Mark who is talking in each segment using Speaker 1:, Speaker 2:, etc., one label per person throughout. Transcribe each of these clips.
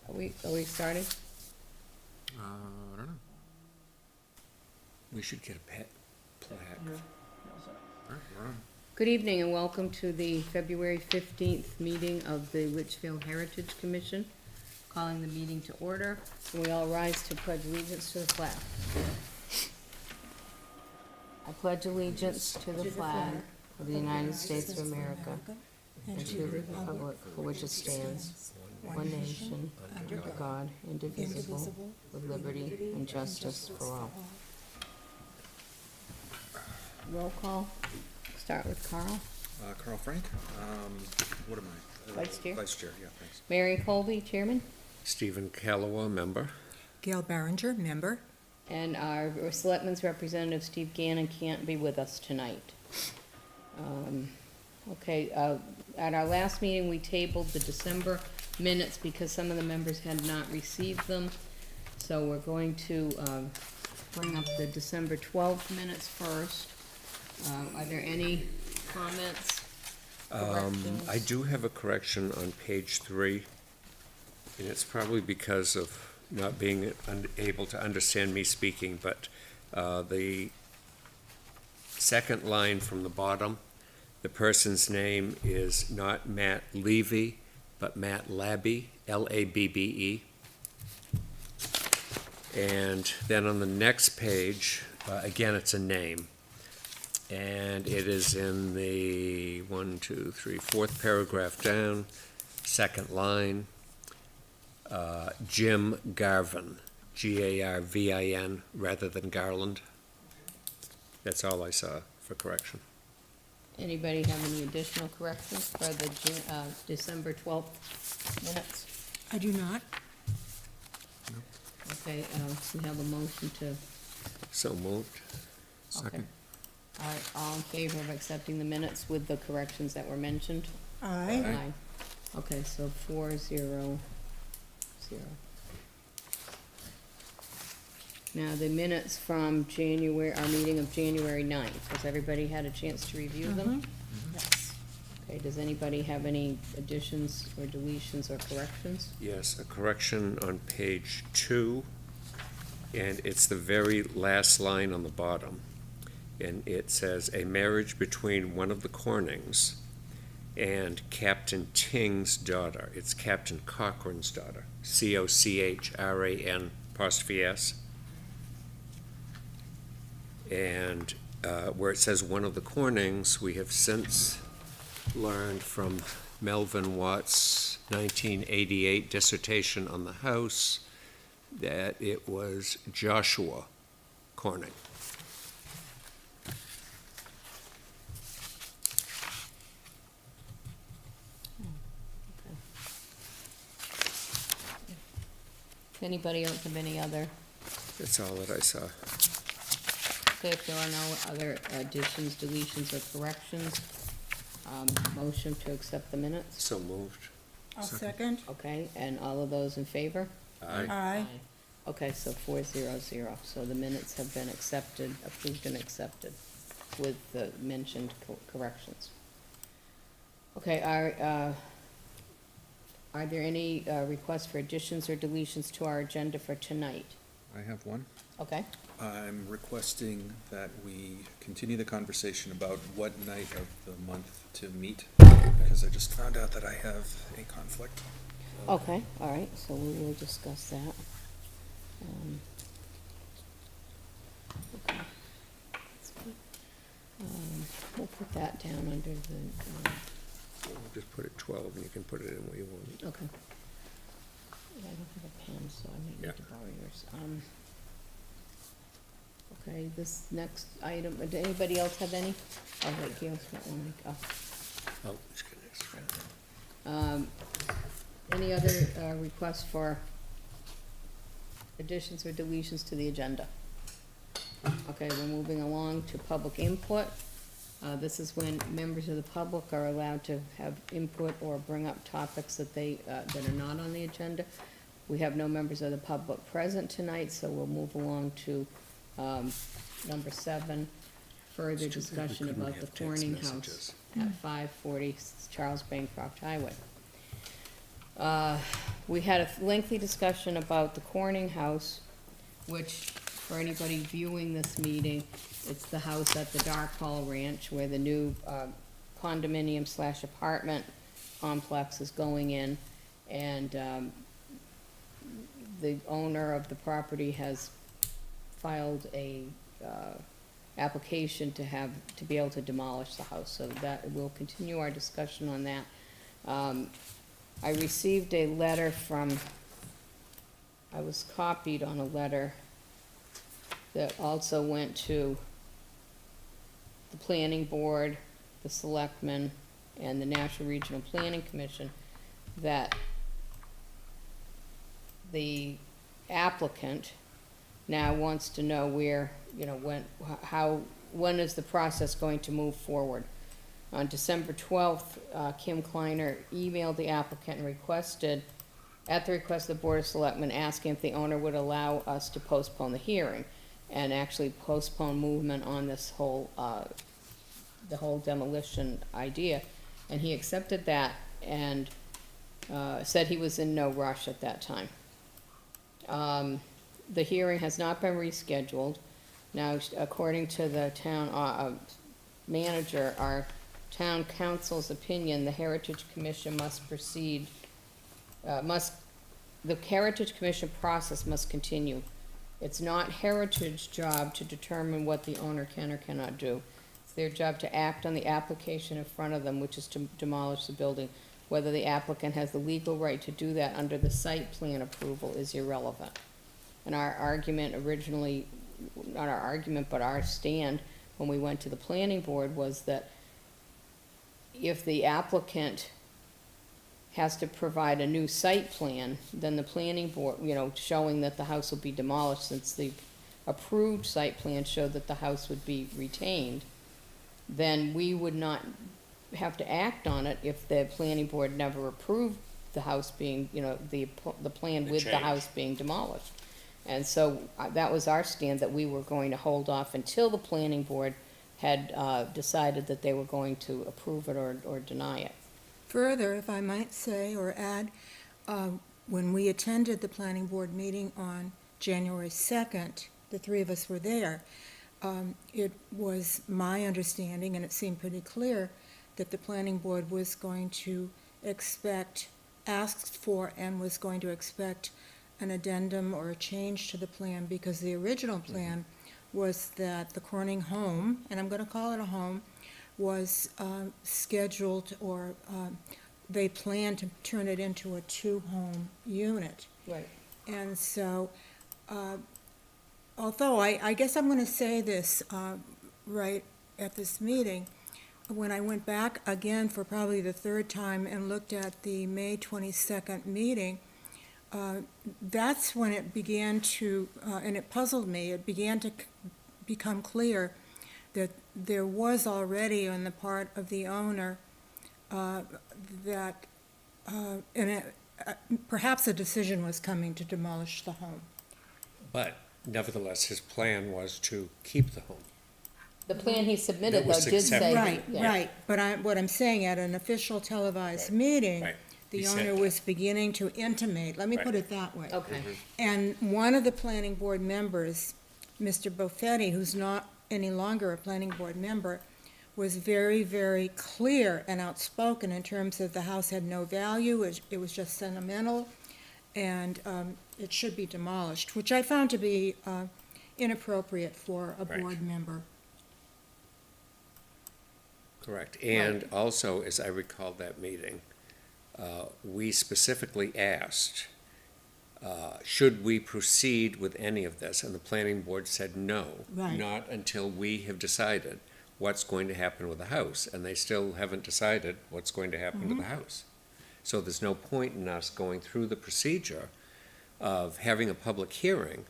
Speaker 1: Are we starting?
Speaker 2: I don't know. We should get a pet plaque.
Speaker 3: Yeah.
Speaker 2: All right, we're on.
Speaker 1: Good evening and welcome to the February 15th meeting of the Litchfield Heritage Commission. Calling the meeting to order. Can we all rise to pledge allegiance to the flag? I pledge allegiance to the flag of the United States of America and to the republic for which it stands, one nation, under God, indivisible, with liberty and justice for all. Roll call. Start with Carl.
Speaker 2: Carl Frank, what am I?
Speaker 1: Vice Chair.
Speaker 2: Vice Chair, yeah, thanks.
Speaker 1: Mary Colby, Chairman.
Speaker 2: Stephen Calloway, member.
Speaker 3: Gail Barringer, member.
Speaker 1: And our Selectmen's representative, Steve Gannon, can't be with us tonight. At our last meeting, we tabled the December minutes because some of the members had not received them. So we're going to bring up the December 12th minutes first. Are there any comments?
Speaker 2: I do have a correction on page 3, and it's probably because of not being able to understand me speaking, but the second line from the bottom, the person's name is not Matt Levy, but Matt Labbe, L-A-B-B-E. And then on the next page, again, it's a name. And it is in the fourth paragraph down, second line. Jim Garvin, G-A-R-V-I-N, rather than Garland. That's all I saw for correction.
Speaker 1: Anybody have any additional corrections for the December 12th minutes?
Speaker 3: I do not.
Speaker 1: Okay, we have a motion to,
Speaker 2: So moved.
Speaker 1: okay. All right, all in favor of accepting the minutes with the corrections that were mentioned?
Speaker 3: Aye.
Speaker 2: Aye.
Speaker 1: Okay, so 4-0-0. Now, the minutes from January, our meeting of January 9th, has everybody had a chance to review them?
Speaker 3: Yes.
Speaker 1: Okay, does anybody have any additions or deletions or corrections?
Speaker 2: Yes, a correction on page 2, and it's the very last line on the bottom. And it says, a marriage between one of the Cornings and Captain Ting's daughter. It's Captain Cochran's daughter, C-O-C-H-R-A-N''S. And where it says one of the Cornings, we have since learned from Melvin Watt's 1988 dissertation on the house that it was Joshua Corning.
Speaker 1: Anybody else have any other?
Speaker 2: That's all that I saw.
Speaker 1: Okay, if there are no other additions, deletions, or corrections, motion to accept the minutes?
Speaker 2: So moved.
Speaker 3: I'll second.
Speaker 1: Okay, and all of those in favor?
Speaker 2: Aye.
Speaker 3: Aye.
Speaker 1: Okay, so 4-0-0, so the minutes have been accepted, approved and accepted with the mentioned corrections. Okay, are there any requests for additions or deletions to our agenda for tonight?
Speaker 4: I have one.
Speaker 1: Okay,
Speaker 4: I'm requesting that we continue the conversation about what night of the month to meet, because I just found out that I have a conflict.
Speaker 1: okay, all right, so we will discuss that. Okay. That's good. We'll put that down under the,
Speaker 2: We'll just put it 12, and you can put it in where you want it.
Speaker 1: okay. Yeah, I don't have a pen, so I may
Speaker 2: Yeah.
Speaker 1: need to borrow yours. Okay, this next item, did anybody else have any? Oh, wait, Gail's got one,
Speaker 2: Oh, just kidding.
Speaker 1: Any other requests for additions or deletions to the agenda? Okay, we're moving along to public input. This is when members of the public are allowed to have input or bring up topics that that are not on the agenda. We have no members of the public present tonight, so we'll move along to number 7, further
Speaker 2: It's too bad we
Speaker 1: discussion
Speaker 2: couldn't
Speaker 1: about
Speaker 2: have
Speaker 1: the
Speaker 2: text
Speaker 1: Corning House
Speaker 2: messages.
Speaker 1: at 540 Charles Bancroft Highway. We had a lengthy discussion about the Corning House, which, for anybody viewing this meeting, it's the house at the Dark Hall Ranch where the new condominium / apartment complex is going in. And the owner of the property has filed a application to be able to demolish the house. So that, we'll continue our discussion on that. I received a letter I was copied on a letter that also went to the planning board, the selectmen, and the National Regional Planning Commission, that the applicant now wants to know where, when is the process going to move forward. On December 12th, Kim Kleiner emailed the applicant and requested, at the request of the Board of Selectmen, asking if the owner would allow us to postpone the hearing and actually postpone movement on this whole, the whole demolition idea. And he accepted that and said he was in no rush at that time. The hearing has not been rescheduled. Now, according to the town manager, our town council's opinion, the Heritage Commission must proceed, the Heritage Commission process must continue. It's not Heritage job to determine what the owner can or cannot do. It's their job to act on the application in front of them, which is to demolish the building. Whether the applicant has the legal right to do that under the site plan approval is irrelevant. And our argument originally, not our argument, but our stand when we went to the planning board was that if the applicant has to provide a new site plan, then the planning board, showing that the house will be demolished, since the approved site plan showed that the house would be retained, then we would not have to act on it if the planning board never approved the house being, the plan with the house being demolished. And so that was our stand, that we were going to hold off until the planning board had decided that they were going to approve it or deny it.
Speaker 3: Further, if I might say or add, when we attended the planning board meeting on January 2nd, the three of us were there, it was my understanding, and it seemed pretty clear, that the planning board was going to asked for and was going to expect an addendum or a change to the plan, because the original plan was that the Corning home, and I'm going to call it a home, was scheduled, or they planned to turn it into a two-home unit.
Speaker 1: Right.
Speaker 3: And so, although I guess I'm going to say this right at this meeting, when I went back again for probably the third time and looked at the May 22nd meeting, that's when it began to, and it puzzled me, it began to become clear that there was already on the part of the owner that, perhaps a decision was coming to demolish the home.
Speaker 2: But nevertheless, his plan was to keep the home.
Speaker 1: The plan he submitted,
Speaker 2: That was
Speaker 1: though, did say.
Speaker 2: accepted.
Speaker 3: Right,
Speaker 1: yeah.
Speaker 3: right, but what I'm saying, at an official televised meeting,
Speaker 2: Right.
Speaker 3: the
Speaker 2: He said
Speaker 3: owner
Speaker 2: that.
Speaker 3: was beginning to intimate, let me put
Speaker 2: Right.
Speaker 3: it that way.
Speaker 1: Okay.
Speaker 3: And one of the planning board members, Mr. Buffetti, who's not any longer a planning board member, was very, very clear and outspoken in terms of the house had no value, it was just sentimental, and it should be demolished, which I found to be inappropriate for a
Speaker 2: Right.
Speaker 3: board member.
Speaker 2: Correct. And also, as I recall that meeting, we specifically asked, should we proceed with any of this? And the planning board said no,
Speaker 3: Right.
Speaker 2: not until we have decided what's going to happen with the house. And they still haven't decided what's going to happen with the house. So there's no point in us going through the procedure of having a public hearing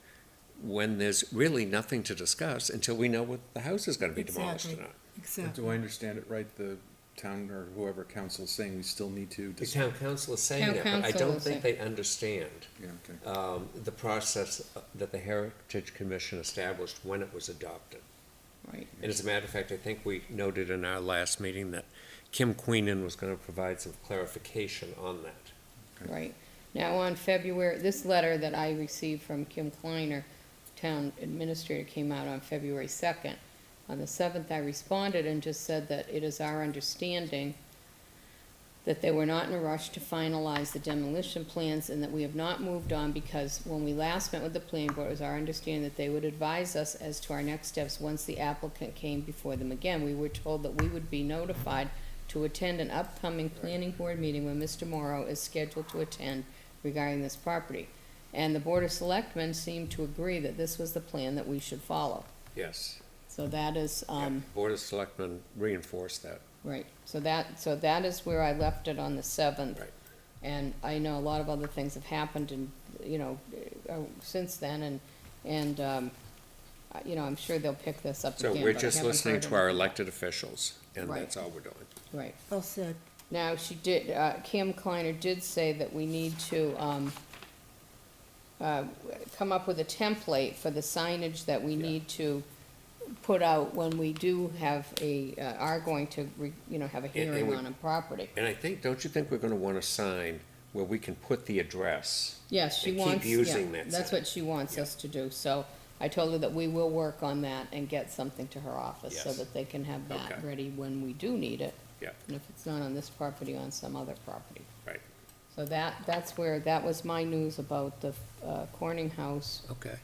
Speaker 2: when there's really nothing to discuss until we know what the house is going to be demolished or
Speaker 3: Exactly.
Speaker 2: not.
Speaker 3: Exactly.
Speaker 4: Do I understand it right? The town or whoever council is saying we still need to.
Speaker 2: The town council is saying
Speaker 1: Town
Speaker 2: that, but I
Speaker 1: council
Speaker 2: don't
Speaker 1: is
Speaker 2: think they understand
Speaker 4: Yeah, okay.
Speaker 2: the process that the Heritage Commission established when it was adopted.
Speaker 1: Right.
Speaker 2: And as a matter of fact, I think we noted in our last meeting that Kim Queenan was going to provide some clarification on that.
Speaker 1: Right. Now, on February, this letter that I received from Kim Kleiner, town administrator, came out on February 2nd. On the 7th, I responded and just said that it is our understanding that they were not in a rush to finalize the demolition plans and that we have not moved on because when we last met with the planning board, it was our understanding that they would advise us as to our next steps once the applicant came before them again. We were told that we would be notified to attend an upcoming planning board meeting when Mr. Morrow is scheduled to attend regarding this property. And the Board of Selectmen seemed to agree that this was the plan that we should follow.
Speaker 2: Yes.
Speaker 1: So that is,
Speaker 2: Yeah, Board of Selectmen reinforced that.
Speaker 1: right, so that is where I left it on the 7th.
Speaker 2: Right.
Speaker 1: And I know a lot of other things have happened and, since then, and I'm sure they'll pick this up
Speaker 2: So
Speaker 1: again.
Speaker 2: we're
Speaker 1: but I
Speaker 2: just
Speaker 1: haven't
Speaker 2: listening
Speaker 1: heard
Speaker 2: to our
Speaker 1: anything.
Speaker 2: elected officials, and
Speaker 1: Right.
Speaker 2: that's all we're doing.
Speaker 1: Right.
Speaker 3: Well said.
Speaker 1: Now, she did, Kim Kleiner did say that we need to, come up with a template for the signage that we
Speaker 2: Yeah.
Speaker 1: need to put out when we do have are going to, have a hearing
Speaker 2: we-
Speaker 1: on a property.
Speaker 2: And I think, don't you think we're gonna want a sign where we can put the address?
Speaker 1: Yes, she
Speaker 2: And keep
Speaker 1: wants,
Speaker 2: using
Speaker 1: yeah,
Speaker 2: that
Speaker 1: that's
Speaker 2: sign.
Speaker 1: what she wants
Speaker 2: Yeah.
Speaker 1: us to do, so I told her that we will work on that and get something to her office so
Speaker 2: Yes.
Speaker 1: that they can have that
Speaker 2: Okay.
Speaker 1: ready when we do need it.
Speaker 2: Yeah.
Speaker 1: And if it's not on this property, on some other property.
Speaker 2: Right.
Speaker 1: So that was my news about the Corning House.
Speaker 2: Okay.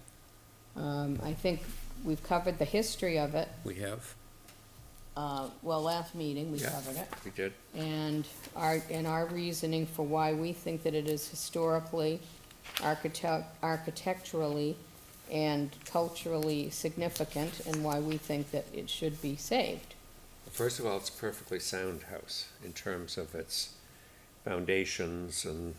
Speaker 1: I think we've covered the history of it.
Speaker 2: We have?
Speaker 1: Last meeting, we
Speaker 2: Yeah.
Speaker 1: covered it.
Speaker 2: We did?
Speaker 1: And our reasoning for why we think that it is historically, architecturally, and culturally significant, and why we think that it should be saved.
Speaker 2: First of all, it's a perfectly sound house in terms of its foundations and,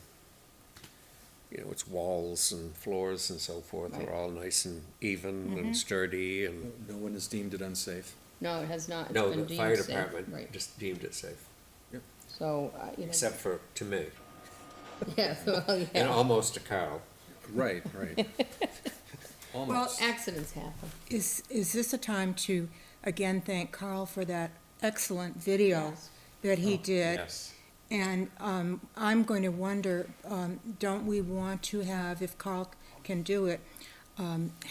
Speaker 2: its walls and floors and so forth
Speaker 1: Right.
Speaker 2: are all nice and even and sturdy and,
Speaker 4: No one has deemed it unsafe.
Speaker 1: No, it has not, it's
Speaker 2: no,
Speaker 1: been
Speaker 2: the
Speaker 1: deemed
Speaker 2: fire
Speaker 1: safe.
Speaker 2: department
Speaker 1: Right,
Speaker 2: just deemed it safe,
Speaker 1: so,
Speaker 2: except for, to me,
Speaker 1: yeah, well,
Speaker 2: and
Speaker 1: yeah.
Speaker 2: almost to Carl.
Speaker 4: Right, right.
Speaker 1: Well,
Speaker 4: Almost.
Speaker 1: accidents happen.
Speaker 3: Is this a time to, again, thank Carl for that excellent video
Speaker 1: Yes.
Speaker 3: that he did?
Speaker 2: Yes.
Speaker 3: And I'm going to wonder, don't we want to have, if Carl can do it,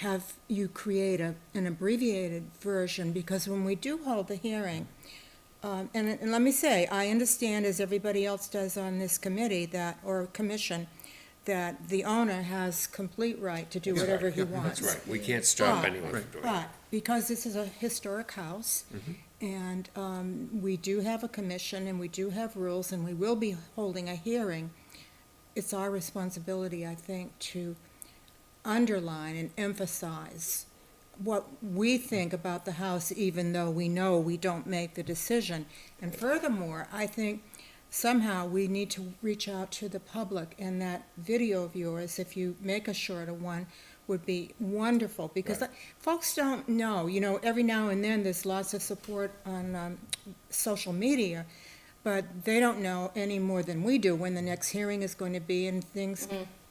Speaker 3: have you create an abbreviated version? Because when we do hold the hearing, and let me say, I understand, as everybody else does on this committee, or commission, that the owner has complete right to do
Speaker 2: That's
Speaker 3: whatever
Speaker 2: right.
Speaker 3: he wants.
Speaker 2: That's right, we can't stop
Speaker 3: But-
Speaker 2: anyone from doing it.
Speaker 3: But because this is a historic house, and we do have a commission, and we do have rules, and we will be holding a hearing, it's our responsibility, I think, to underline and emphasize what we think about the house, even though we know we don't make the decision. And furthermore, I think somehow we need to reach out to the public, and that video of yours, if you make a shorter one, would be wonderful, because
Speaker 2: Right.
Speaker 3: folks don't know, every now and then there's lots of support on social media, but they don't know any more than we do when the next hearing is going to be and things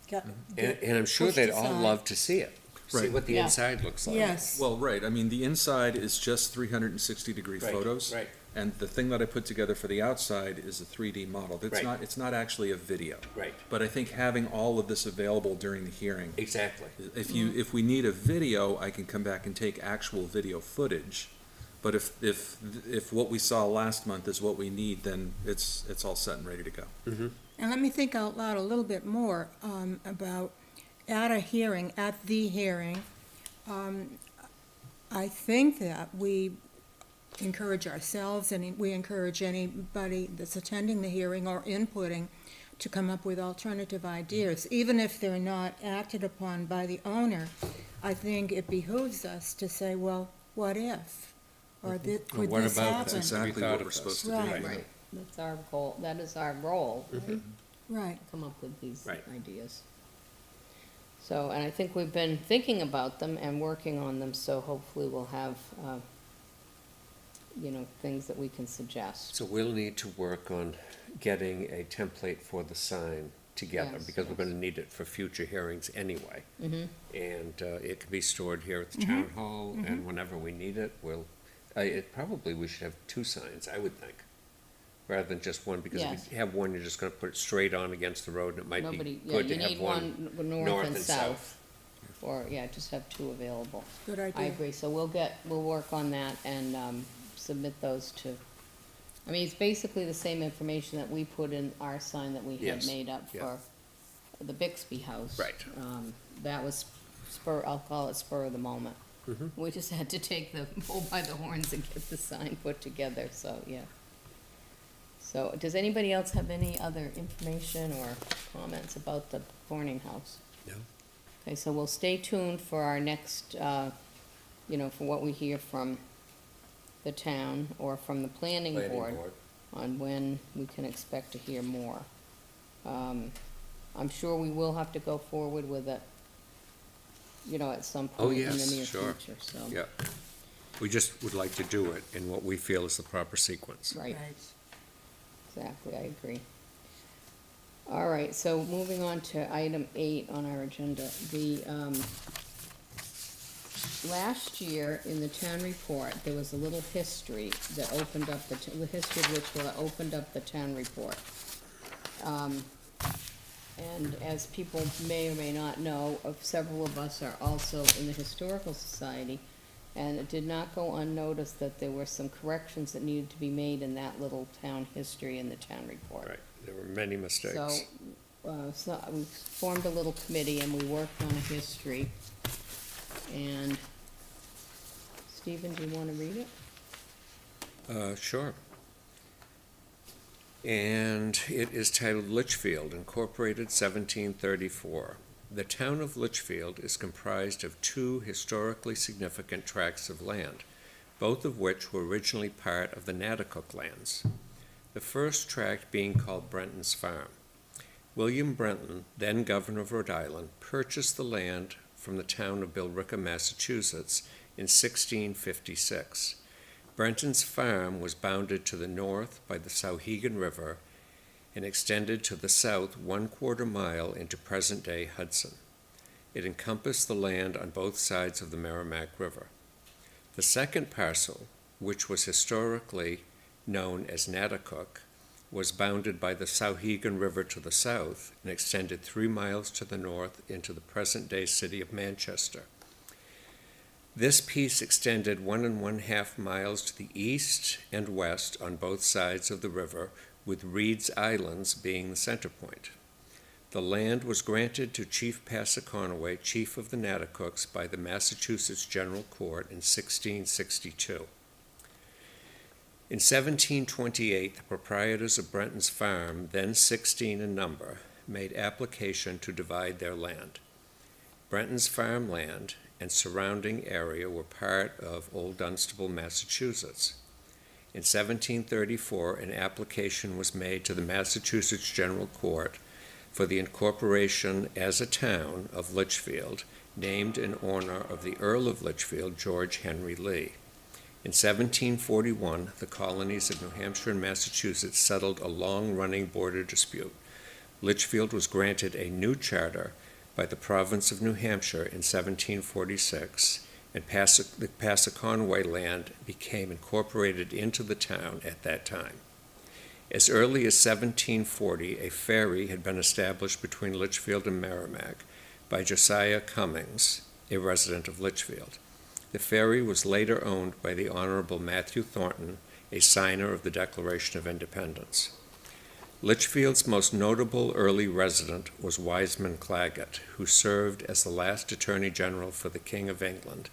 Speaker 3: get
Speaker 2: And I'm sure
Speaker 3: pushed
Speaker 2: they'd all
Speaker 3: aside.
Speaker 2: love to see it, see
Speaker 4: Right.
Speaker 2: what the
Speaker 1: Yeah.
Speaker 2: inside looks like.
Speaker 3: Yes.
Speaker 4: Well, right, I mean, the inside is just 360-degree
Speaker 2: Right,
Speaker 4: photos.
Speaker 2: right.
Speaker 4: And the thing that I put together for the outside is a 3D model.
Speaker 2: Right.
Speaker 4: It's not actually a video.
Speaker 2: Right,
Speaker 4: But I think having all of this available during the hearing,
Speaker 2: exactly.
Speaker 4: if we need a video, I can come back and take actual video footage. But if what we saw last month is what we need, then it's all set and ready to go.
Speaker 3: And let me think out loud a little bit more about at the hearing, I think that we encourage ourselves and we encourage anybody that's attending the hearing or inputting to come up with alternative ideas, even if they're not acted upon by the owner. I think it behooves us to say, well, what if? Or could
Speaker 2: what
Speaker 3: this
Speaker 2: about
Speaker 3: happen?
Speaker 2: this?
Speaker 4: Exactly
Speaker 2: We thought
Speaker 4: what
Speaker 2: of
Speaker 4: we're
Speaker 2: this.
Speaker 4: supposed to do.
Speaker 3: Right.
Speaker 1: Right, that's our goal, that is our role, right?
Speaker 3: Right.
Speaker 1: Come up with these
Speaker 2: Right.
Speaker 1: ideas. So, and I think we've been thinking about them and working on them, so hopefully we'll have, things that we can suggest.
Speaker 2: So we'll need to work on getting a template for the sign together,
Speaker 1: Yes,
Speaker 2: because we're
Speaker 1: yes.
Speaker 2: gonna need it for future hearings anyway.
Speaker 1: Mhm.
Speaker 2: And it can be stored here at the town hall, and whenever we need it, we should have two signs, I would think. rather than just one, because
Speaker 1: Yes.
Speaker 2: if you have one, you're just gonna put it straight on against the road, and it might be
Speaker 1: Nobody, yeah,
Speaker 2: good
Speaker 1: you
Speaker 2: to have
Speaker 1: need
Speaker 2: one
Speaker 1: one north and south. Or, yeah, just have two available.
Speaker 3: Good
Speaker 1: I
Speaker 3: idea.
Speaker 1: agree, so we'll work on that and, submit those to, I mean, it's basically the same information that we put in our sign that we had
Speaker 2: Yes,
Speaker 1: made up
Speaker 2: yeah.
Speaker 1: for the Bixby house.
Speaker 2: Right.
Speaker 1: That was I'll call it spur of the moment.
Speaker 2: Mhm.
Speaker 1: We just had to take the bull by the horns and get the sign put together, so, yeah. So, does anybody else have any other information or comments about the Corning house?
Speaker 2: No?
Speaker 1: Okay, so we'll stay tuned for our next, for what we hear from the town or from the planning board on when we can expect to hear more. I'm sure we will have to go forward with it, at some
Speaker 2: Oh,
Speaker 1: point in the
Speaker 2: yes,
Speaker 1: near
Speaker 2: sure.
Speaker 1: future, so.
Speaker 2: Yeah. We just would like to do it in what we feel is the proper sequence.
Speaker 1: Right, exactly, I agree. All right, so moving on to item 8 on our agenda, last year in the town report, there was a little history that opened up the history of which opened up the town report. And as people may or may not know, several of us are also in the Historical Society, and it did not go unnoticed that there were some corrections that needed to be made in that little town history in the town report.
Speaker 2: Right, there were many mistakes.
Speaker 1: So we formed a little committee and we worked on a history. And Stephen, do you want to read it?
Speaker 2: Sure. And it is titled Litchfield, Incorporated, 1734. The town of Litchfield is comprised of two historically significant tracts of land, both of which were originally part of the Natticook lands. The first tract being called Brenton's Farm. William Brenton, then governor of Rhode Island, purchased the land from the town of Billerica, Massachusetts in 1656. Brenton's farm was bounded to the north by the Sauhegan River and extended to the south 1/4 mile into present-day Hudson. It encompassed the land on both sides of the Merrimack River. The second parcel, which was historically known as Natticook, was bounded by the Sauhegan River to the south and extended 3 miles to the north into the present-day city of Manchester. This piece extended 1 1/2 miles to the east and west on both sides of the river, with Reed's Islands being the center point. The land was granted to Chief Passaconaway, chief of the Natticooks, by the Massachusetts General Court in 1662. In 1728, the proprietors of Brenton's Farm, then 16 in number, made application to divide their land. Brenton's farmland and surrounding area were part of Old Dunstable, Massachusetts. In 1734, an application was made to the Massachusetts General Court for the incorporation as a town of Litchfield, named in honor of the Earl of Litchfield, George Henry Lee. In 1741, the colonies of New Hampshire and Massachusetts settled a long-running border dispute. Litchfield was granted a new charter by the province of New Hampshire in 1746, and the Passaconaway land became incorporated into the town at that time. As early as 1740, a ferry had been established between Litchfield and Merrimack by Josiah Cummings, a resident of Litchfield. The ferry was later owned by the Honorable Matthew Thornton, a signer of the Declaration of Independence. Litchfield's most notable early resident was Wiseman Claggett, who served as the last Attorney General for the King of England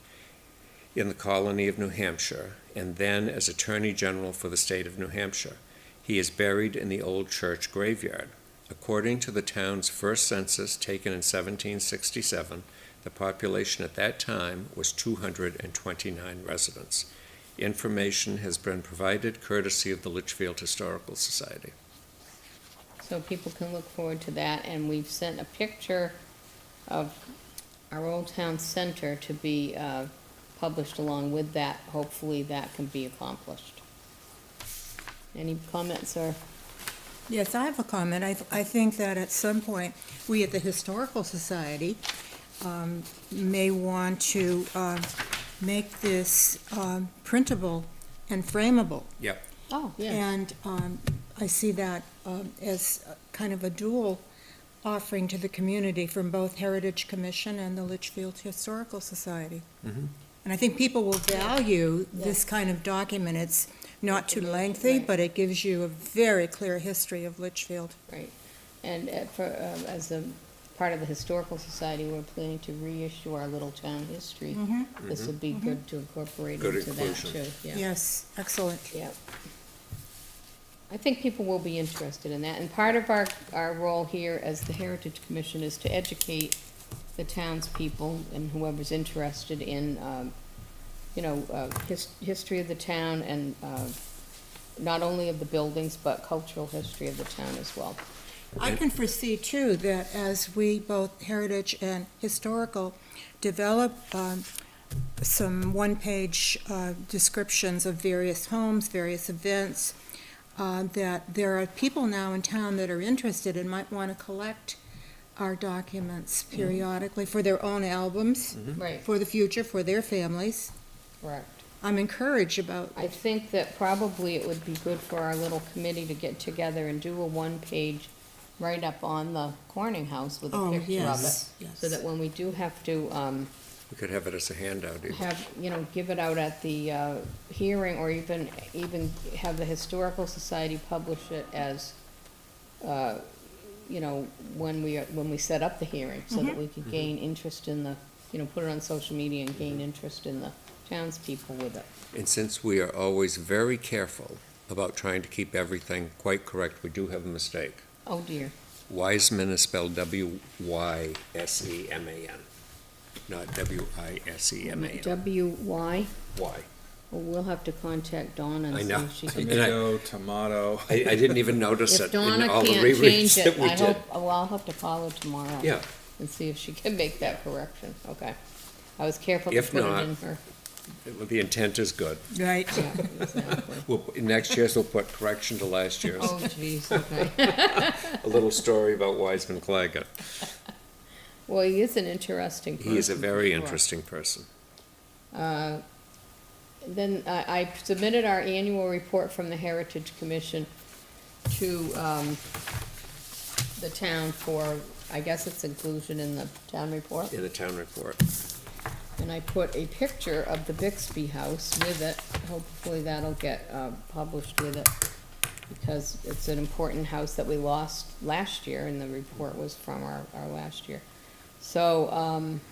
Speaker 2: in the colony of New Hampshire, and then as Attorney General for the state of New Hampshire. He is buried in the old church graveyard. According to the town's first census taken in 1767, the population at that time was 229 residents. Information has been provided courtesy of the Litchfield Historical Society.
Speaker 1: So people can look forward to that, and we've sent a picture of our Old Town Center to be published along with that. Hopefully that can be accomplished. Any comments or?
Speaker 3: Yes, I have a comment. I think that at some point, we at the Historical Society may want to make this printable and frameable.
Speaker 2: Yep.
Speaker 1: Oh, yeah.
Speaker 3: And I see that as kind of a dual offering to the community from both Heritage Commission and the Litchfield Historical Society.
Speaker 2: Mhm.
Speaker 3: And I think people will value
Speaker 1: Yeah.
Speaker 3: this kind of document. It's not too lengthy,
Speaker 1: Right.
Speaker 3: but it gives you a very clear history of Litchfield.
Speaker 1: Right, and as a part of the Historical Society, we're planning to reissue our Little Town History. This would be good to incorporate
Speaker 2: Good
Speaker 1: into that
Speaker 2: inclusion.
Speaker 1: too, yeah.
Speaker 3: Yes, excellent.
Speaker 1: Yeah. I think people will be interested in that, and part of our role here as the Heritage Commission is to educate the townspeople and whoever's interested in, history of the town and, not only of the buildings, but cultural history of the town as well.
Speaker 3: I can foresee, too, that as we, both Heritage and Historical, develop some one-page descriptions of various homes, various events, that there are people now in town that are interested and might want to collect our documents periodically for their own albums,
Speaker 1: Right,
Speaker 3: for the future, for their families.
Speaker 1: correct.
Speaker 3: I'm encouraged about,
Speaker 1: I think that probably it would be good for our little committee to get together and do a one-page write-up on the Corning House with a
Speaker 3: oh,
Speaker 1: picture of it.
Speaker 3: yes,
Speaker 1: So that
Speaker 3: yes.
Speaker 1: when we do have to,
Speaker 2: We could have it as a handout even.
Speaker 1: have, give it out at the, hearing, or even have the Historical Society publish it as, when we set up the hearing, so that we could gain interest in the, put it on social media and gain interest in the townspeople with it.
Speaker 2: And since we are always very careful about trying to keep everything quite correct, we do have a mistake.
Speaker 1: Oh, dear.
Speaker 2: Wiseman is spelled W-Y-S-E-M-A-N, not W-I-S-E-M-A-N.
Speaker 1: W-Y?
Speaker 2: Why?
Speaker 1: Well, we'll have to contact Donna and
Speaker 2: I
Speaker 1: see
Speaker 2: know.
Speaker 1: if she can.
Speaker 4: Tomato, tomato.
Speaker 2: I didn't even notice
Speaker 1: If
Speaker 2: it in
Speaker 1: Donna
Speaker 2: all the
Speaker 1: can't
Speaker 2: rereads
Speaker 1: change
Speaker 2: that
Speaker 1: it,
Speaker 2: we
Speaker 1: I
Speaker 2: did.
Speaker 1: hope, well, I'll have to call her tomorrow.
Speaker 2: Yeah,
Speaker 1: And see if she can make that correction, okay. I was careful to
Speaker 2: If
Speaker 1: put it
Speaker 2: not-
Speaker 1: in her.
Speaker 2: the intent is good.
Speaker 3: Right.
Speaker 1: Yeah, exactly.
Speaker 2: Next year's we'll put correction to last year's.
Speaker 1: Oh, jeez, okay.
Speaker 2: A little story about Wiseman Claggett.
Speaker 1: Well, he is an interesting person.
Speaker 2: He is a very
Speaker 1: for sure.
Speaker 2: interesting person.
Speaker 1: Then I submitted our annual report from the Heritage Commission to the town for, I guess it's inclusion in the town report.
Speaker 2: In the town report.
Speaker 1: And I put a picture of the Bixby House with it. Hopefully that'll get published with it, because it's an important house that we lost last year, and the report was from our last year. So,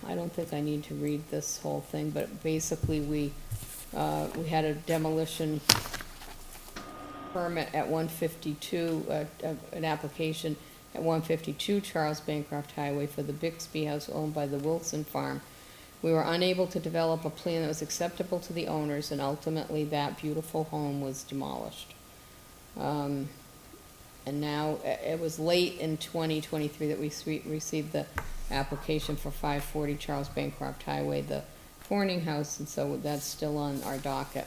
Speaker 1: I don't think I need to read this whole thing, but basically we had a demolition permit at 152, an application at 152 Charles Bancroft Highway for the Bixby House owned by the Wilson Farm. We were unable to develop a plan that was acceptable to the owners, and ultimately that beautiful home was demolished. And now, it was late in 2023 that we received the application for 540 Charles Bancroft Highway, the Corning House, and so that's still on our docket.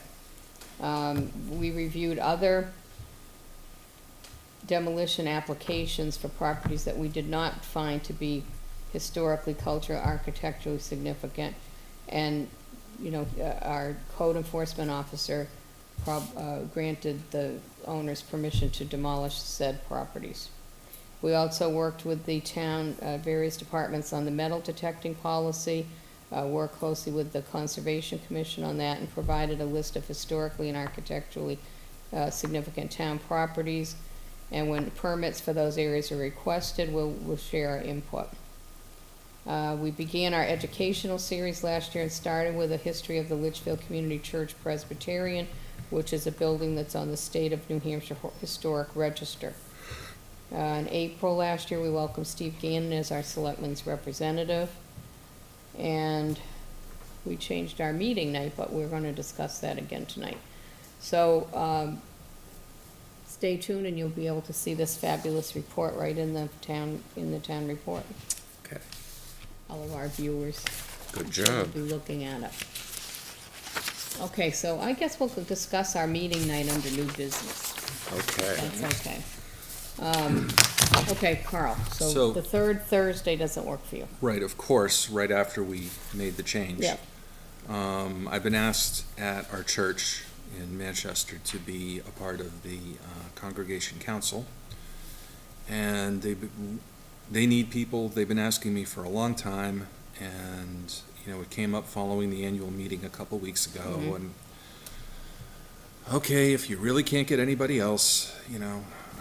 Speaker 1: We reviewed other demolition applications for properties that we did not find to be historically, culturally, architecturally significant. And, our code enforcement officer granted the owners permission to demolish said properties. We also worked with the town, various departments on the metal detecting policy, worked closely with the Conservation Commission on that, and provided a list of historically and architecturally significant town properties. And when permits for those areas are requested, we'll share our input. We began our educational series last year and started with a history of the Litchfield Community Church Presbyterian, which is a building that's on the State of New Hampshire Historic Register. In April last year, we welcomed Steve Gannon as our selectman's representative. And we changed our meeting night, but we're gonna discuss that again tonight. So, stay tuned and you'll be able to see this fabulous report right in the town report.
Speaker 2: Okay,
Speaker 1: All of our viewers
Speaker 2: good
Speaker 1: will
Speaker 2: job.
Speaker 1: be looking at it. Okay, so I guess we'll discuss our meeting night under new business.
Speaker 2: Okay.
Speaker 1: That's okay. Okay, Carl, so
Speaker 4: So-
Speaker 1: the third Thursday doesn't work for you.
Speaker 4: Right, of course, right after we made the change.
Speaker 1: Yeah.
Speaker 4: I've been asked at our church, in Manchester to be a part of the Congregation Council. And they need people, they've been asking me for a long time, and, it came up following the annual meeting a couple weeks ago, and, okay, if you really can't get anybody else, all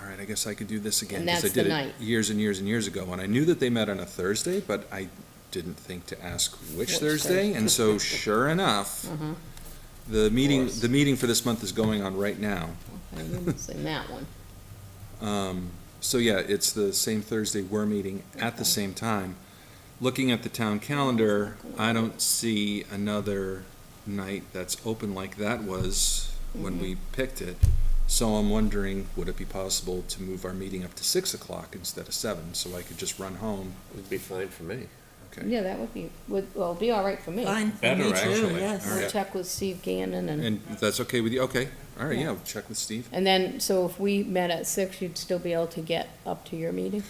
Speaker 4: right, I guess I could do this again.
Speaker 1: And
Speaker 4: 'cause
Speaker 1: that's
Speaker 4: I did
Speaker 1: the
Speaker 4: it
Speaker 1: night.
Speaker 4: years and years and years ago, and I knew that they met on a Thursday, but I didn't think to ask which Thursday, and so sure enough, the meeting for this month is going on right now.
Speaker 1: I didn't see that one.
Speaker 4: So yeah, it's the same Thursday we're meeting at the same time. Looking at the town calendar, I don't see another night that's open like that was when we picked it. So I'm wondering, would it be possible to move our meeting up to 6 o'clock instead of 7, so I could just run home?
Speaker 2: Would be fine for me.
Speaker 4: Okay.
Speaker 1: Yeah, that it'd be all right for me.
Speaker 3: Fine, for
Speaker 2: Better,
Speaker 3: me too,
Speaker 2: actually.
Speaker 3: yes.
Speaker 1: We'll check with Steve Gannon
Speaker 4: And if that's okay with you? Okay, all right,
Speaker 1: Yeah.
Speaker 4: yeah, we'll check with Steve.
Speaker 1: and then, so if we met at 6, you'd still be able to get up to your meeting?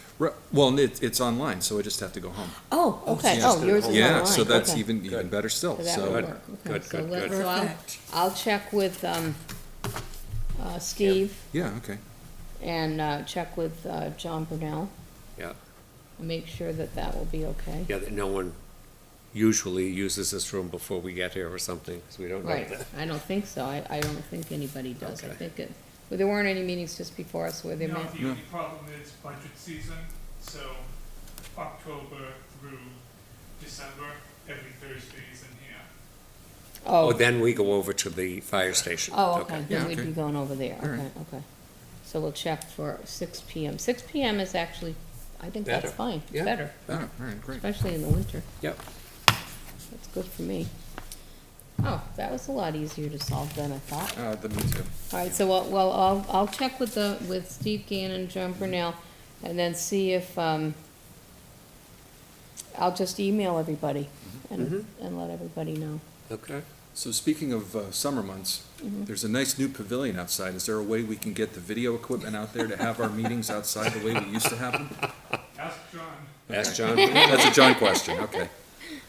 Speaker 4: Well, it's online, so I just have to go home.
Speaker 1: Oh, okay,
Speaker 2: so
Speaker 1: oh, yours is online,
Speaker 4: Yeah, so that's
Speaker 1: okay.
Speaker 4: even
Speaker 2: Good.
Speaker 4: better still,
Speaker 1: So that would
Speaker 4: so.
Speaker 1: work, okay.
Speaker 2: Good,
Speaker 1: So
Speaker 2: good,
Speaker 1: let-
Speaker 2: good.
Speaker 1: so
Speaker 3: Perfect.
Speaker 1: I'll check with, Steve
Speaker 4: Yeah, okay.
Speaker 1: and, check with, John Brunel.
Speaker 2: Yeah.
Speaker 1: And make sure that that will be okay.
Speaker 2: Yeah, that no one usually uses this room before we get here or something, because we don't know
Speaker 1: Right,
Speaker 2: that.
Speaker 1: I don't think so, I don't think anybody does, I
Speaker 2: Okay.
Speaker 1: think well, there weren't any meetings just before us where they
Speaker 5: No,
Speaker 1: met.
Speaker 5: the only problem is budget season, so October through December, every Thursday is in here.
Speaker 2: Oh,
Speaker 1: Oh,
Speaker 2: then we go over to the fire station.
Speaker 1: oh, okay,
Speaker 4: Yeah,
Speaker 1: then we'd
Speaker 4: okay.
Speaker 1: be going over there,
Speaker 4: All right.
Speaker 1: okay, okay. So we'll check for 6 PM. 6 PM is actually, I think that's
Speaker 2: Better.
Speaker 1: fine,
Speaker 2: Yeah.
Speaker 1: better,
Speaker 4: All right, great.
Speaker 1: especially in the winter.
Speaker 2: Yep.
Speaker 1: That's good for me. Oh, that was a lot easier to solve than I thought.
Speaker 4: Me too.
Speaker 1: All right, so, I'll check with Steve Gannon, John Brunel, and then see if, I'll just email everybody and let everybody know.
Speaker 2: Okay.
Speaker 4: So speaking of summer months, there's a nice new pavilion outside. Is there a way we can get the video equipment out there to have our meetings outside the way we used to have them?
Speaker 5: Ask John.
Speaker 2: Ask John.
Speaker 4: That's a John question, okay.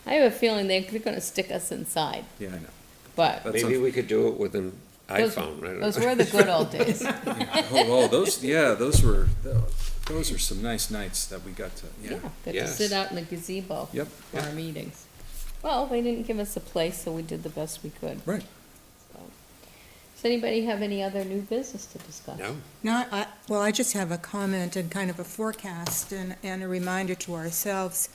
Speaker 1: I have a feeling they're gonna stick us inside,
Speaker 4: Yeah, I know.
Speaker 1: but
Speaker 4: That's
Speaker 2: Maybe we could do it with an
Speaker 1: those,
Speaker 2: iPhone. I don't
Speaker 1: those
Speaker 2: know.
Speaker 1: were the good old days.
Speaker 4: Those are some nice nights that we got to,
Speaker 1: Yeah,
Speaker 4: yeah.
Speaker 1: got to
Speaker 2: Yes.
Speaker 1: sit out in the gazebo
Speaker 4: Yep.
Speaker 1: for our meetings. Well, they didn't give us a place, so we did the best we could.
Speaker 4: Right.
Speaker 1: So. Does anybody have any other new business to discuss?
Speaker 2: No?
Speaker 3: No, I just have a comment and kind of a forecast and a reminder to ourselves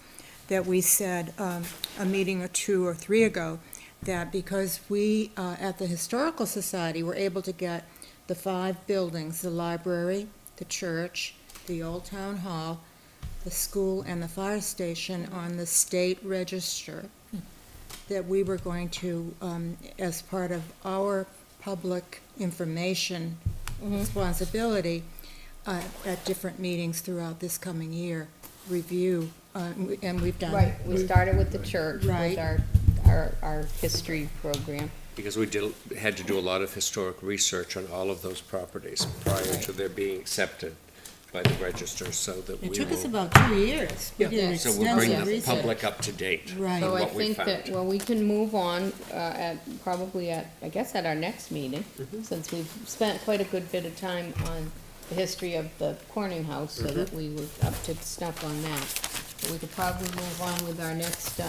Speaker 3: that we said a meeting or 2 or 3 ago, that because we, at the Historical Society, were able to get the 5 buildings, the library, the church, the Old Town Hall, the school, and the fire station on the state register, that we were going to, as part of our public information responsibility, at different meetings throughout this coming year, review, and we've done.
Speaker 1: Right, we started with the church,
Speaker 3: Right.
Speaker 1: with our history program.
Speaker 2: Because we had to do a lot of historic research on all of those properties prior to their being accepted by the register, so that we
Speaker 3: It took us
Speaker 2: will.
Speaker 3: about 2 years. We
Speaker 2: Yeah,
Speaker 3: did an
Speaker 2: so we'll bring
Speaker 3: extensive
Speaker 2: the
Speaker 3: research.
Speaker 2: public up to date.
Speaker 3: Right.
Speaker 1: So
Speaker 2: on
Speaker 1: I
Speaker 2: what we
Speaker 1: think that,
Speaker 2: found.
Speaker 1: well, we can move on, probably at our next meeting,
Speaker 2: Mm-hmm.
Speaker 1: since we've spent quite a good bit of time on the history of the Corning House, so that we were up to snuff on that. But we could probably move on with our next,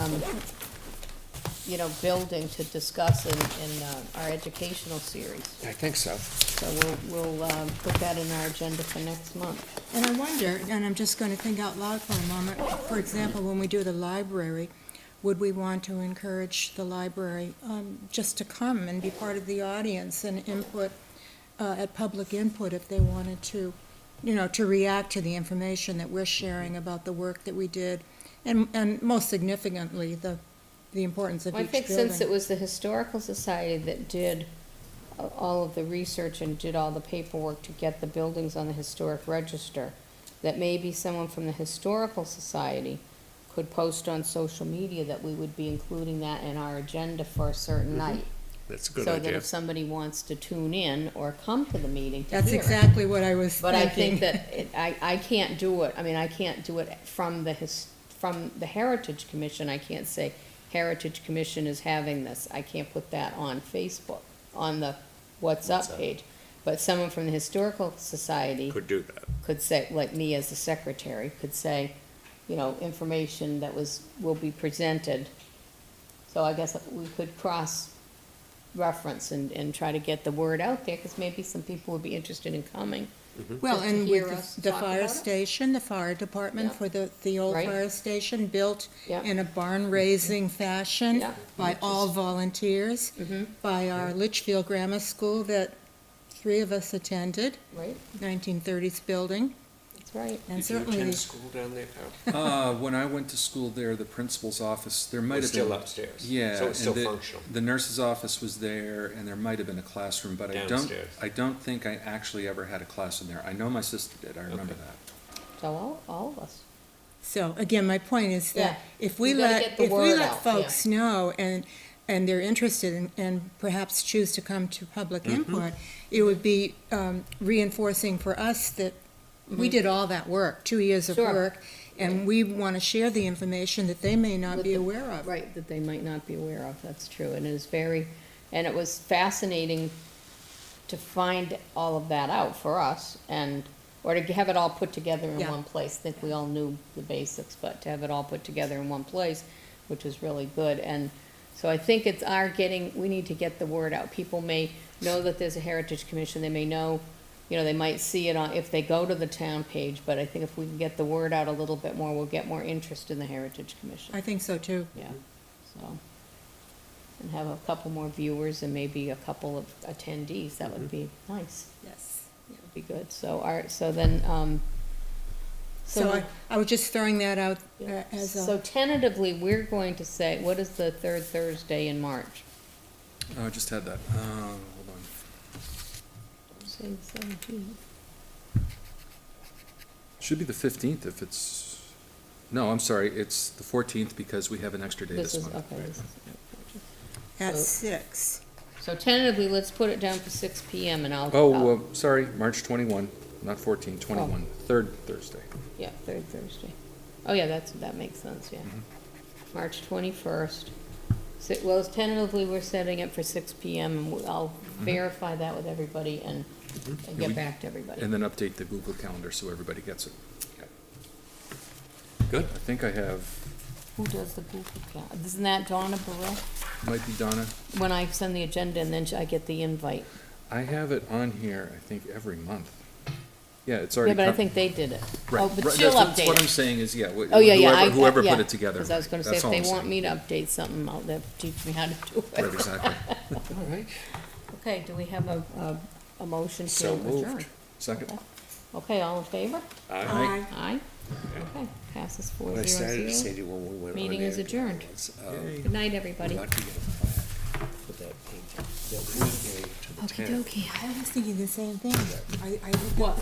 Speaker 1: building to discuss in our educational series.
Speaker 2: I think so.
Speaker 1: So we'll put that in our agenda for next month.
Speaker 3: And I wonder, and I'm just going to think out loud for a moment, for example, when we do the library, would we want to encourage the library just to come and be part of the audience and input, at public input if they wanted to, to react to the information that we're sharing about the work that we did, and most significantly, the importance of
Speaker 1: Well, I
Speaker 3: each
Speaker 1: think
Speaker 3: building.
Speaker 1: since it was the Historical Society that did all of the research and did all the paperwork to get the buildings on the historic register, that maybe someone from the Historical Society could post on social media that we would be including that in our agenda for a certain night.
Speaker 2: That's a good
Speaker 1: So that
Speaker 2: idea.
Speaker 1: if somebody wants to tune in or come to the meeting to
Speaker 3: That's
Speaker 1: hear it.
Speaker 3: exactly what I was
Speaker 1: But I
Speaker 3: thinking.
Speaker 1: think that I can't do it, I can't do it from the Heritage Commission. I can't say Heritage Commission is having this. I can't put that on Facebook, on the What's Up page. But someone from the Historical Society
Speaker 2: Could do that.
Speaker 1: could say, like me as the secretary, could say, you know, information that will be presented. So I guess we could cross-reference and try to get the word out there, because maybe some people would be interested in coming.
Speaker 3: Well,
Speaker 1: Just to
Speaker 3: and
Speaker 1: hear
Speaker 3: with
Speaker 1: us
Speaker 3: the
Speaker 1: talk
Speaker 3: fire
Speaker 1: about it?
Speaker 3: station, the fire department
Speaker 1: Yeah.
Speaker 3: for the old
Speaker 1: Right.
Speaker 3: fire station, built
Speaker 1: Yeah.
Speaker 3: in a barn-raising fashion
Speaker 1: Yeah.
Speaker 3: by all volunteers,
Speaker 1: Mhm.
Speaker 3: by our Litchfield Grammar School that 3 of us attended,
Speaker 1: Right,
Speaker 3: 1930s building,
Speaker 1: that's right.
Speaker 3: and
Speaker 2: Did you
Speaker 3: certainly,
Speaker 2: attend
Speaker 3: the-
Speaker 2: school down there, Al?
Speaker 4: When I went to school there, the principal's office, there might
Speaker 2: It's
Speaker 4: have been.
Speaker 2: still upstairs.
Speaker 4: Yeah.
Speaker 2: So it's still
Speaker 4: and
Speaker 2: functional.
Speaker 4: The nurse's office was there, and there might have been a classroom, but
Speaker 2: Downstairs.
Speaker 4: I don't think I actually ever had a class in there. I know my sister did, I remember
Speaker 2: Okay.
Speaker 4: that.
Speaker 1: So all of us.
Speaker 3: so, again, my point is
Speaker 1: Yeah.
Speaker 3: that if we
Speaker 1: We gotta
Speaker 3: let,
Speaker 1: get the
Speaker 3: if we
Speaker 1: word
Speaker 3: let
Speaker 1: out,
Speaker 3: folks know and they're interested and perhaps choose to come to public input, it would be reinforcing for us that we did all that work, 2 years of
Speaker 1: Sure.
Speaker 3: work, and we want to share the information that they may not
Speaker 1: With
Speaker 3: be
Speaker 1: the-
Speaker 3: aware of.
Speaker 1: Right, that they might not be aware of, that's true, and it was fascinating to find all of that out for us, or to have it all put together in
Speaker 3: Yeah.
Speaker 1: one place. I think we all knew the basics, but to have it all put together in one place, which was really good, and so I think we need to get the word out. People may know that there's a Heritage Commission, they may know, you know, they might see it if they go to the town page, but I think if we can get the word out a little bit more, we'll get more interest in the Heritage Commission.
Speaker 3: I think so, too.
Speaker 1: Yeah, so, and have a couple more viewers and maybe a couple of attendees, that would be nice,
Speaker 3: Yes.
Speaker 1: that would be good, so, so then,
Speaker 3: So I was just throwing that out
Speaker 1: yeah.
Speaker 3: as
Speaker 1: So
Speaker 3: a,
Speaker 1: tentatively, we're going to say, what is the third Thursday in March?
Speaker 4: Oh, I just had that. Hold on.
Speaker 1: Say the 17th.
Speaker 4: Should be the 15th if it's, no, I'm sorry, it's the 14th because we have an extra day
Speaker 1: This
Speaker 4: this
Speaker 1: is,
Speaker 4: month.
Speaker 1: okay, this is,
Speaker 3: at
Speaker 1: so-
Speaker 3: 6.
Speaker 1: so tentatively, let's put it down for 6 PM and I'll.
Speaker 4: Oh, sorry, March 21, not 14, 21, third Thursday.
Speaker 1: Yeah, third Thursday. Oh, yeah, that makes sense, yeah. March 21st. Well, tentatively, we're setting it for 6 PM, and I'll verify that with everybody and
Speaker 4: Yeah,
Speaker 1: get
Speaker 4: we-
Speaker 1: back to everybody.
Speaker 4: And then update the Google Calendar so everybody gets it.
Speaker 2: Good.
Speaker 4: I think I have,
Speaker 1: Who does the Google Calendar? Isn't that Donna Burrell?
Speaker 4: might be Donna.
Speaker 1: When I send the agenda and then I get the invite.
Speaker 4: I have it on here, I think, every month. Yeah, it's
Speaker 1: Yeah,
Speaker 4: already.
Speaker 1: but I
Speaker 4: come-
Speaker 1: think they did it.
Speaker 4: Right,
Speaker 1: Oh, but
Speaker 4: right,
Speaker 1: she'll
Speaker 4: that's
Speaker 1: update
Speaker 4: what I'm
Speaker 1: it.
Speaker 4: saying is, yeah.
Speaker 1: Oh, yeah, yeah.
Speaker 4: Whoever
Speaker 1: yeah,
Speaker 4: put it together.
Speaker 1: Because I was gonna say,
Speaker 4: That's
Speaker 1: if
Speaker 4: all
Speaker 1: they
Speaker 4: I'm
Speaker 1: want
Speaker 4: saying.
Speaker 1: me to update something, they'll teach me how to do it.
Speaker 4: Right, exactly.
Speaker 2: All right.
Speaker 1: Okay, do we have a motion to
Speaker 2: So moved.
Speaker 1: adjourn?
Speaker 4: Second?
Speaker 1: Okay, all in favor?
Speaker 4: Aye.
Speaker 1: Aye? Okay, passes
Speaker 2: What I started to say
Speaker 1: 400.
Speaker 2: to you when we went on
Speaker 1: Meeting is
Speaker 2: air
Speaker 1: adjourned.
Speaker 2: was,
Speaker 1: Good night, everybody.
Speaker 2: we ought to get a plaque for that painting that we gave to the town.
Speaker 1: Okey-dokey.
Speaker 3: I was thinking the same thing. I
Speaker 1: What?